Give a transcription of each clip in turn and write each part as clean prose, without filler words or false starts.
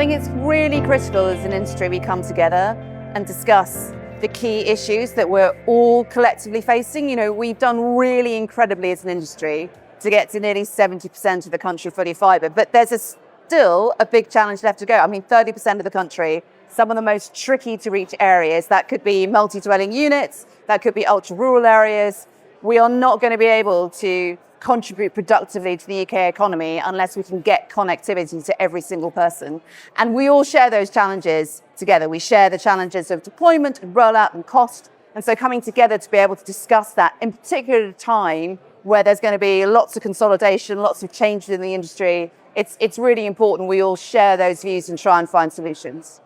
think it's really critical as an industry we come together and discuss the key issues that we're all collectively facing. You know, we've done really incredibly as an industry to get to nearly 70% of the country fully fibre, but there's still a big challenge left to go. I mean, 30% of the country, some of the most tricky to reach areas, that could be multi-dwelling units, that could be ultra-rural areas. We are not going to be able to contribute productively to the UK economy unless we can get connectivity to every single person. And we all share those challenges together. We share the challenges of deployment and rollout and cost. And so coming together to be able to discuss that, in particular at a time where there's going to be lots of consolidation, lots of changes in the industry, it's really important we all share those views and try and find solutions.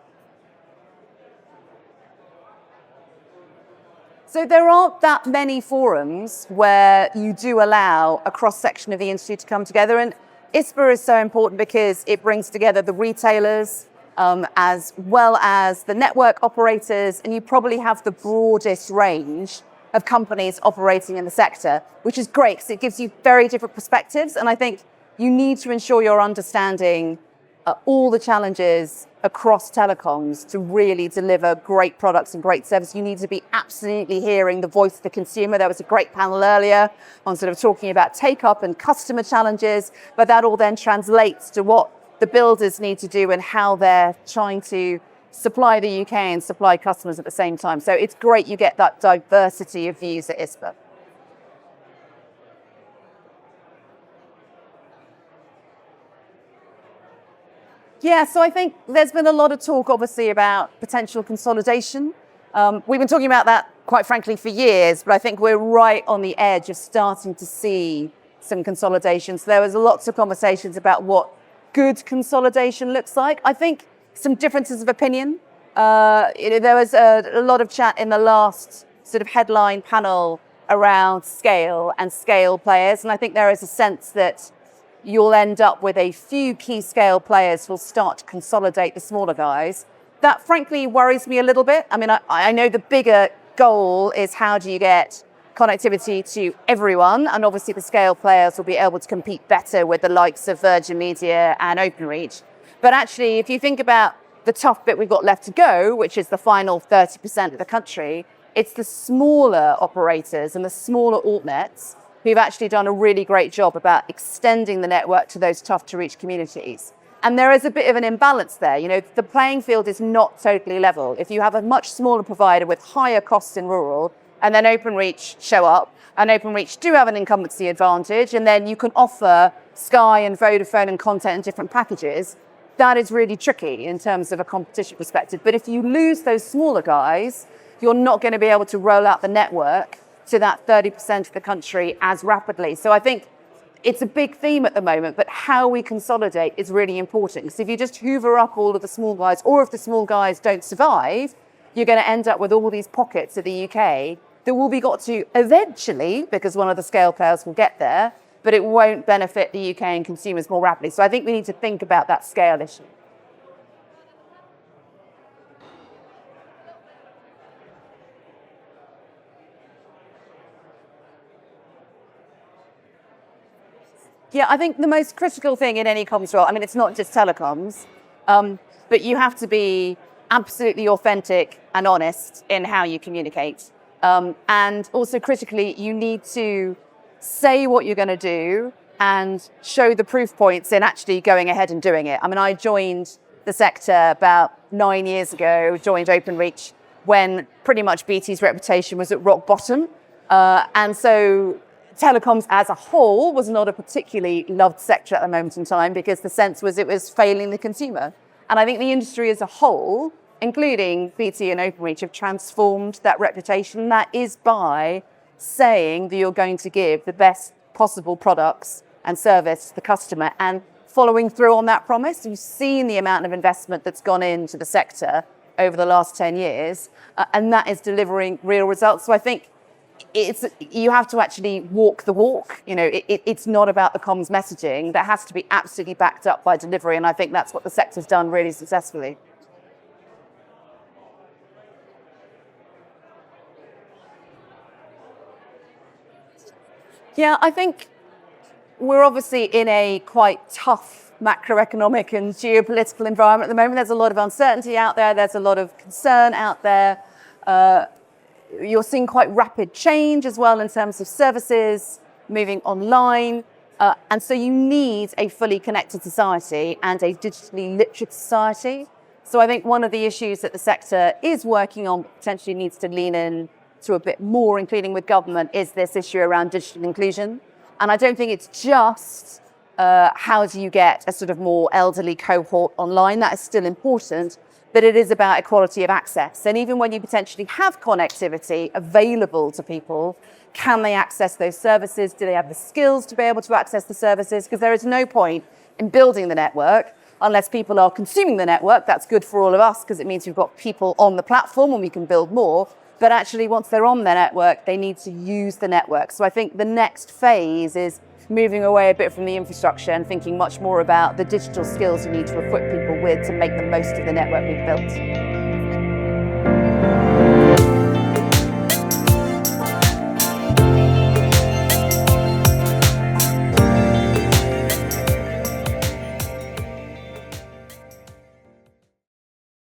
So there aren't that many forums where you do allow a cross-section of the industry to come together. And ISPA is so important because it brings together the retailers as well as the network operators. And you probably have the broadest range of companies operating in the sector, which is great because it gives you very different perspectives. And I think you need to ensure you're understanding all the challenges across telecoms to really deliver great products and great service. You need to be absolutely hearing the voice of the consumer. There was a great panel earlier on sort of talking about take-up and customer challenges, but that all then translates to what the builders need to do and how they're trying to supply the UK and supply customers at the same time. So it's great you get that diversity of views at ISPA. Yeah, so I think there's been a lot of talk, obviously, about potential consolidation. We've been talking about that, quite frankly, for years, but I think we're right on the edge of starting to see some consolidations. There was lots of conversations about what good consolidation looks like. I think some differences of opinion. There was a lot of chat in the last sort of headline panel around scale and scale players, and I think there is a sense that you'll end up with a few key scale players who will start to consolidate the smaller guys. That frankly worries me a little bit. I mean, I know the bigger goal is how do you get connectivity to everyone, and obviously the scale players will be able to compete better with the likes of Virgin Media and Openreach. But actually, if you think about the tough bit we've got left to go, which is the final 30% of the country, it's the smaller operators and the smaller altnets who've actually done a really great job about extending the network to those tough to reach communities. And there is a bit of an imbalance there. You know, the playing field is not totally level. If you have a much smaller provider with higher costs in rural, and then Openreach show up, and Openreach do have an incumbency advantage, and then you can offer Sky and Vodafone and content in different packages, that is really tricky in terms of a competition perspective. But if you lose those smaller guys, you're not going to be able to roll out the network to that 30% of the country as rapidly. So I think it's a big theme at the moment, but how we consolidate is really important. Because if you just hoover up all of the small guys, or if the small guys don't survive, you're going to end up with all these pockets of the UK that will be got to eventually, because one of the scale players will get there, but it won't benefit the UK and consumers more rapidly. So I think we need to think about that scale issue. Yeah, I think the most critical thing in any comms role, I mean, it's not just telecoms, but you have to be absolutely authentic and honest in how you communicate. And also critically, you need to say what you're going to do and show the proof points in actually going ahead and doing it. I mean, I joined the sector about 9 years ago, joined Openreach when pretty much BT's reputation was at rock bottom. And so telecoms as a whole was not a particularly loved sector at the moment in time because the sense was it was failing the consumer. And I think the industry as a whole, including BT and Openreach, have transformed that reputation. That is by saying that you're going to give the best possible products and service to the customer and following through on that promise. You've seen the amount of investment that's gone into the sector over the last 10 years, and that is delivering real results. So I think you have to actually walk the walk. You know, it's not about the comms messaging. That has to be absolutely backed up by delivery, and I think that's what the sector's done really successfully. Yeah, I think we're obviously in a quite tough macroeconomic and geopolitical environment at the moment. There's a lot of uncertainty out there. There's a lot of concern out there. You're seeing quite rapid change as well in terms of services moving online. And so you need a fully connected society and a digitally literate society. So I think one of the issues that the sector is working on, potentially needs to lean in to a bit more, including with government, is this issue around digital inclusion. And I don't think it's just how do you get a sort of more elderly cohort online. That is still important, but it is about equality of access. And even when you potentially have connectivity available to people, can they access those services? Do they have the skills to be able to access the services? Because there is no point in building the network unless people are consuming the network. That's good for all of us because it means we've got people on the platform and we can build more. But actually, once they're on the network, they need to use the network. So I think the next phase is moving away a bit from the infrastructure and thinking much more about the digital skills you need to equip people with to make the most of the network we've built.